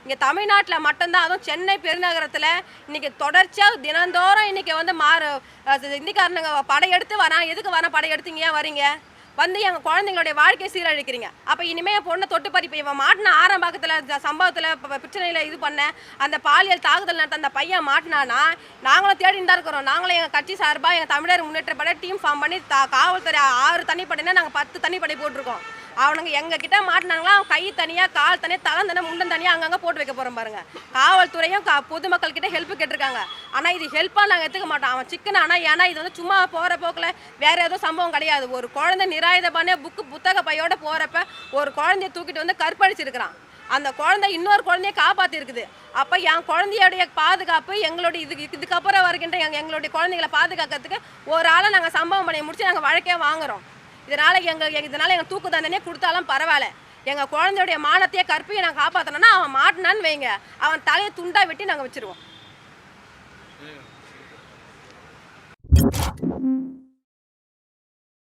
இங்கே தமிழ்நாட்டில் மட்டும்தான், அதுவும் சென்னை பெருநகரத்தில் இன்றைக்கி தொடர்ச்சியாக தினந்தோறும் இன்றைக்கி வந்து இந்திக்காரனுங்க படையெடுத்து வரான். எதுக்கு வரான் படையெடுத்து ஏன் வரீங்க? வந்து எங்கள் குழந்தைங்களுடைய வாழ்க்கையை சீரழிக்கிறீங்க. அப்போ இனிமேல் என் பொண்ணை தொட்டு பறிப்பு இவன் மாட்டின ஆரம்பத்தில் சம்பவத்தில் பிரச்சனையில் இது பண்ண அந்த பாலியல் தாக்குதல் நடத்த அந்த பையன் மாட்டினானா நாங்களும் தேடின்னு தான் இருக்கிறோம். நாங்களும் எங்கள் கட்சி சார்பாக எங்கள் தமிழர் முன்னேற்றப்பட டீம் ஃபார்ம் பண்ணி காவல்துறை 6 தனிப்படைனா நாங்கள் 10 தனிப்படை போட்டிருக்கோம். அவனுங்க எங்ககிட்ட மாட்டினாங்களா கை தனியாக கால் தனியாக தலை தனியாக முண்டன் தனியாக அங்கங்கே போட்டு வைக்க போகிறோம் பாருங்க. காவல்துறையும் பொதுமக்கள் கிட்ட ஹெல்ப் கேட்டிருக்காங்க. ஆனால் இது ஹெல்ப்பாக நாங்கள் எடுத்துக்க மாட்டோம். அவன் சிக்கன் ஆனால் ஏன்னா இது வந்து சும்மா போகிற போக்கில் வேறு ஏதோ சம்பவம் கிடையாது. ஒரு குழந்தை நிராயுதபானே புத்தக பையோட போகிறப்ப ஒரு குழந்தைய தூக்கிட்டு வந்து கற்பழிச்சிருக்கிறான். அந்த குழந்தை இன்னொரு குழந்தைய காப்பாற்றி இருக்குது. அப்போ என் குழந்தையோடைய பாதுகாப்பு எங்களுடைய இதுக்கப்புறம் வருகின்ற எங்களுடைய குழந்தைகளை பாதுகாக்கிறதுக்கு ஒரு ஆளை நாங்கள் சம்பவம் பண்ணி முடிச்சு நாங்கள் வழக்கே வாங்குகிறோம். இதனால் எங்கள் தூக்கு தண்டனையே கொடுத்தாலும் பரவாயில்ல. எங்கள் குழந்தையுடைய மானத்தையே கற்பியை நாங்கள் காப்பாற்றணும்னா அவன் மாட்டினான்னு வைங்க, அவன் தலையை துண்டாக வெட்டி நாங்கள் வச்சுருவோம்.